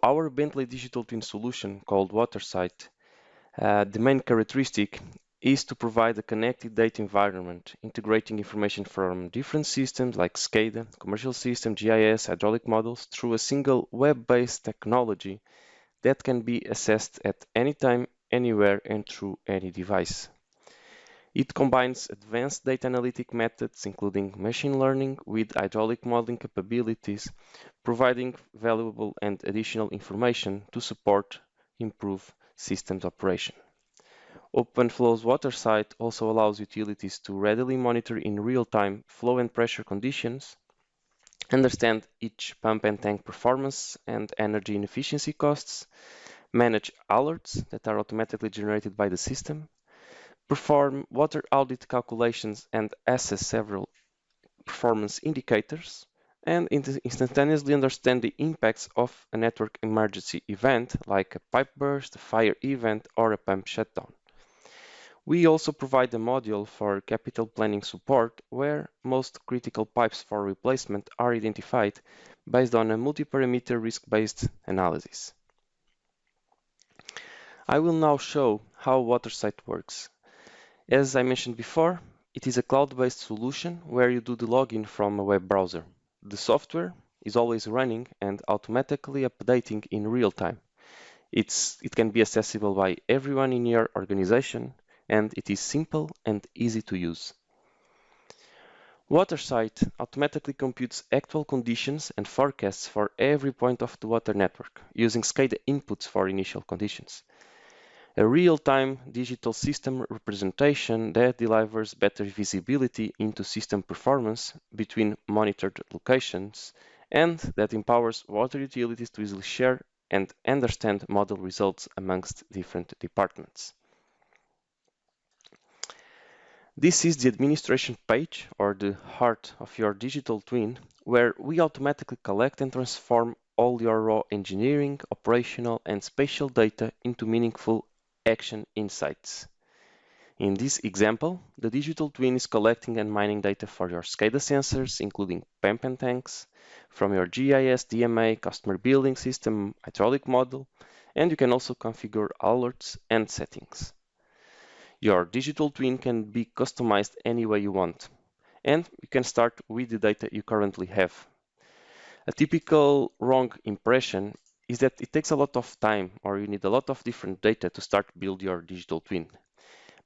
our Bentley digital twin solution called WaterSight, the main characteristic is to provide a connected data environment, integrating information from different systems like SCADA, commercial system, GIS, hydraulic models through a single web-based technology that can be accessed at any time, anywhere, and through any device. It combines advanced data analytic methods, including machine learning, with hydraulic modeling capabilities, providing valuable and additional information to support improve systems operation. OpenFlows WaterSight also allows utilities to readily monitor in real-time flow and pressure conditions, understand each pump and tank performance and energy and efficiency costs, manage alerts that are automatically generated by the system, perform water audit calculations and assess several performance indicators, and instantaneously understand the impacts of a network emergency event like a pipe burst, a fire event, or a pump shutdown. We also provide a module for capital planning support where most critical pipes for replacement are identified based on a multi-parameter risk-based analysis. I will now show how WaterSight works. As I mentioned before, it is a cloud-based solution where you do the login from a web browser. The software is always running and automatically updating in real time. It can be accessible by everyone in your organization, and it is simple and easy to use. WaterSight automatically computes actual conditions and forecasts for every point of the water network, using SCADA inputs for initial conditions. A real-time digital system representation that delivers better visibility into system performance between monitored locations and that empowers water utilities to easily share and understand model results amongst different departments. This is the administration page, or the heart of your digital twin, where we automatically collect and transform all your raw engineering, operational, and spatial data into meaningful action insights. In this example, the digital twin is collecting and mining data for your SCADA sensors, including pump and tanks, from your GIS, DMA, customer building system, hydraulic model, and you can also configure alerts and settings. Your digital twin can be customized any way you want, and you can start with the data you currently have. A typical wrong impression is that it takes a lot of time or you need a lot of different data to start build your digital twin.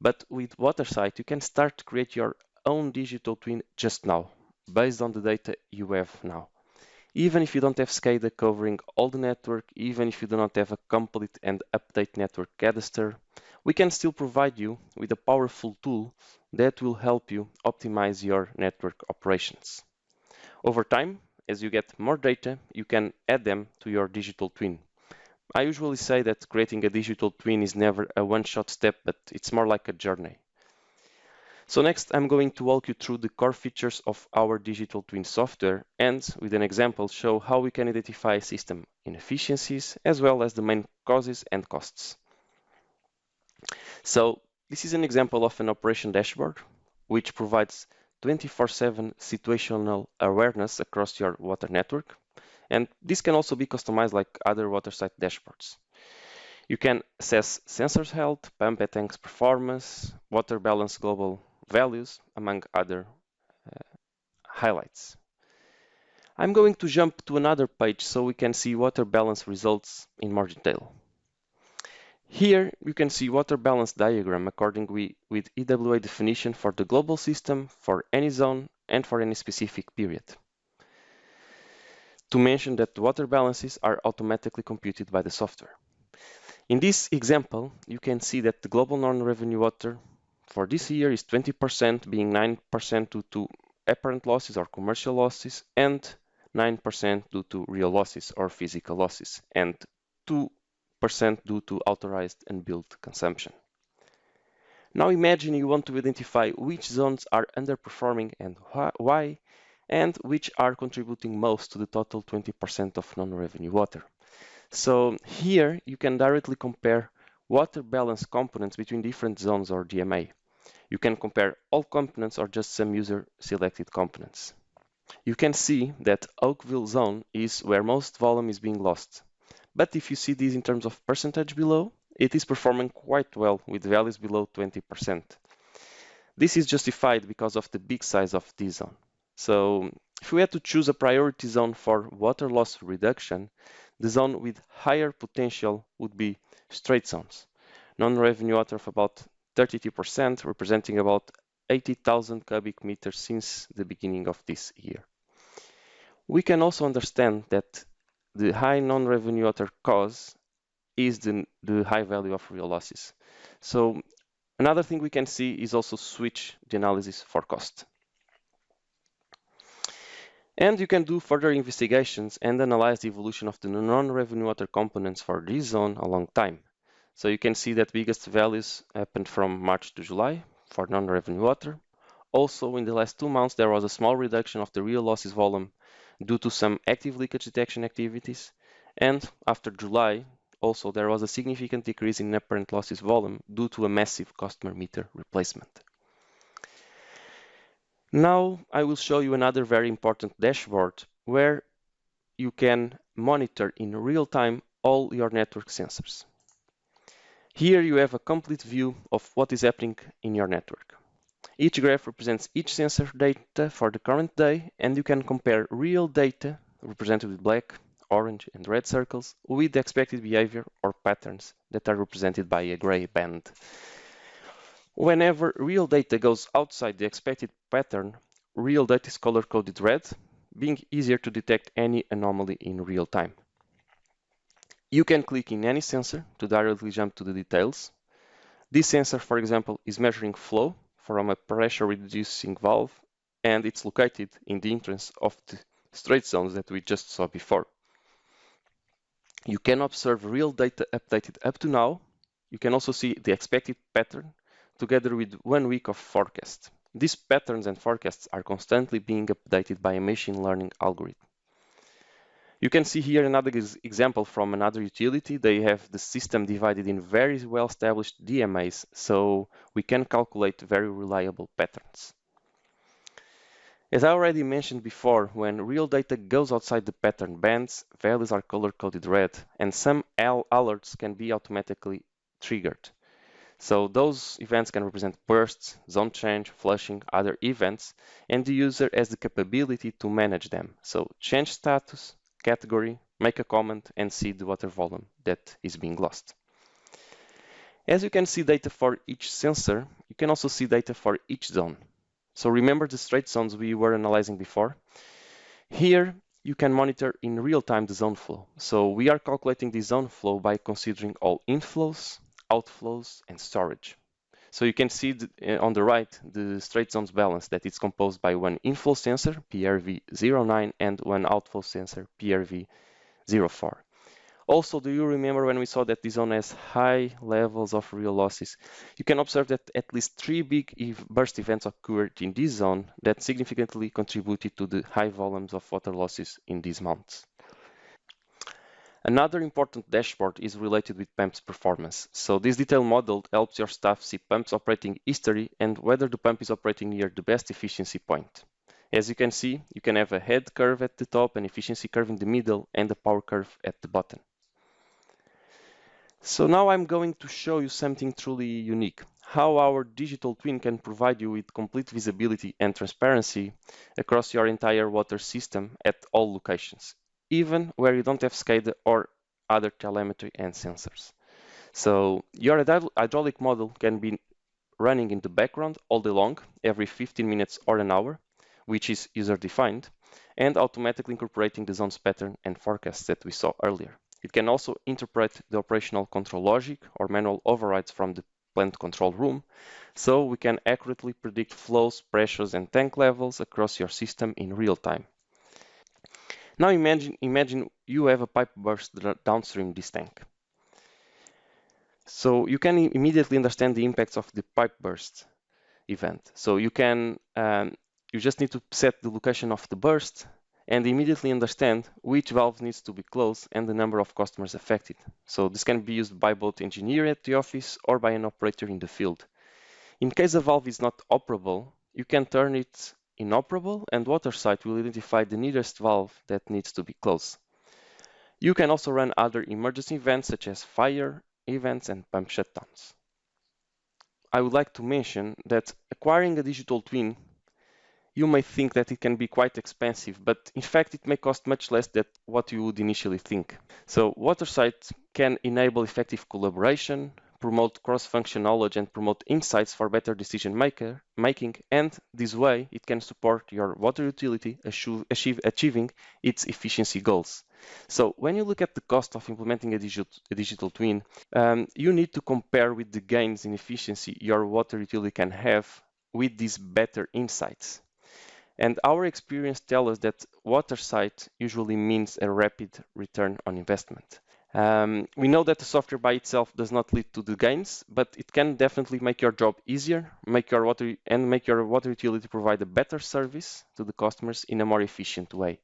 But with WaterSight, you can start to create your own digital twin just now, based on the data you have now. Even if you don't have SCADA covering all the network, even if you do not have a complete and update network cadastre, we can still provide you with a powerful tool that will help you optimize your network operations. Over time, as you get more data, you can add them to your digital twin. I usually say that creating a digital twin is never a one-shot step, but it's more like a journey. So next, I'm going to walk you through the core features of our digital twin software and, with an example, show how we can identify system inefficiencies as well as the main causes and costs. So this is an example of an operation dashboard, which provides 24/7 situational awareness across your water network. And this can also be customized like other WaterSight dashboards. You can assess sensors health, pump and tanks performance, water balance global values, among other highlights. I'm going to jump to another page so we can see water balance results in more detail. Here you can see water balance diagram according with EWA definition for the global system, for any zone, and for any specific period. To mention that the water balances are automatically computed by the software. In this example, you can see that the global non-revenue water for this year is 20%, being 9% due to apparent losses or commercial losses, and 9% due to real losses or physical losses, and 2% due to authorized and billed consumption. Now imagine you want to identify which zones are underperforming and why, and which are contributing most to the total 20% of non-revenue water. So here you can directly compare water balance components between different zones or DMA. You can compare all components or just some user-selected components. You can see that Oakville zone is where most volume is being lost, But if you see this in terms of percentage below, it is performing quite well with values below 20%. This is justified because of the big size of this zone. So if we had to choose a priority zone for water loss reduction, the zone with higher potential would be straight zones. Non-revenue water of about 32%, representing about 80,000 cubic meters since the beginning of this year. We can also understand that the high non-revenue water cause is the high value of real losses. So another thing we can see is also switch the analysis for cost. And you can do further investigations and analyze the evolution of the non-revenue water components for this zone a long time. So you can see that biggest values happened from March to July for non-revenue water. Also, in the last 2 months, there was a small reduction of the real losses volume due to some active leakage detection activities. And after July, also there was a significant decrease in apparent losses volume due to a massive customer meter replacement. Now I will show you another very important dashboard where you can monitor in real time all your network sensors. Here you have a complete view of what is happening in your network. Each graph represents each sensor data for the current day, and you can compare real data, represented with black, orange, and red circles, with the expected behavior or patterns that are represented by a gray band. Whenever real data goes outside the expected pattern, real data is color-coded red, being easier to detect any anomaly in real time. You can click in any sensor to directly jump to the details. This sensor, for example, is measuring flow from a pressure reducing valve, and it's located in the entrance of the straight zones that we just saw before. You can observe real data updated up to now. You can also see the expected pattern together with 1 week of forecast. These patterns and forecasts are constantly being updated by a machine learning algorithm. You can see here another example from another utility. They have the system divided in very well-established DMAs, so we can calculate very reliable patterns. As I already mentioned before, when real data goes outside the pattern bands, values are color-coded red, and some alerts can be automatically triggered. So those events can represent bursts, zone change, flushing, other events, and the user has the capability to manage them. So change status, category, make a comment, and see the water volume that is being lost. As you can see data for each sensor, you can also see data for each zone. So remember the straight zones we were analyzing before? Here, you can monitor in real time the zone flow. So we are calculating the zone flow by considering all inflows, outflows, and storage. So you can see on the right the straight zones balance that is composed by one inflow sensor, PRV09, and one outflow sensor, PRV04. Also, do you remember when we saw that this zone has high levels of real losses? You can observe that at least 3 big burst events occurred in this zone that significantly contributed to the high volumes of water losses in these months. Another important dashboard is related with pumps performance. So this detailed model helps your staff see pumps operating history and whether the pump is operating near the best efficiency point. As you can see, you can have a head curve at the top, an efficiency curve in the middle, and a power curve at the bottom. So now I'm going to show you something truly unique, how our digital twin can provide you with complete visibility and transparency across your entire water system at all locations, even where you don't have SCADA or other telemetry and sensors. So your hydraulic model can be running in the background all day long, every 15 minutes or an hour, which is user-defined, and automatically incorporating the zones pattern and forecasts that we saw earlier. It can also interpret the operational control logic or manual overrides from the plant control room, so we can accurately predict flows, pressures, and tank levels across your system in real time. Now imagine you have a pipe burst downstream this tank. So you can immediately understand the impacts of the pipe burst event. So you just need to set the location of the burst and immediately understand which valve needs to be closed and the number of customers affected. So this can be used by both engineer at the office or by an operator in the field. In case a valve is not operable, you can turn it inoperable and WaterSight will identify the nearest valve that needs to be closed. You can also run other emergency events such as fire events and pump shutdowns. I would like to mention that acquiring a digital twin, you may think that it can be quite expensive, but in fact it may cost much less than what you would initially think. So WaterSight can enable effective collaboration, promote cross-function knowledge, and promote insights for better decision making, and this way it can support your water utility achieving its efficiency goals. So when you look at the cost of implementing a digital twin, you need to compare with the gains in efficiency your water utility can have with these better insights. And our experience tells us that WaterSight usually means a rapid return on investment. We know that the software by itself does not lead to the gains, but it can definitely make your job easier, make your water utility provide a better service to the customers in a more efficient way.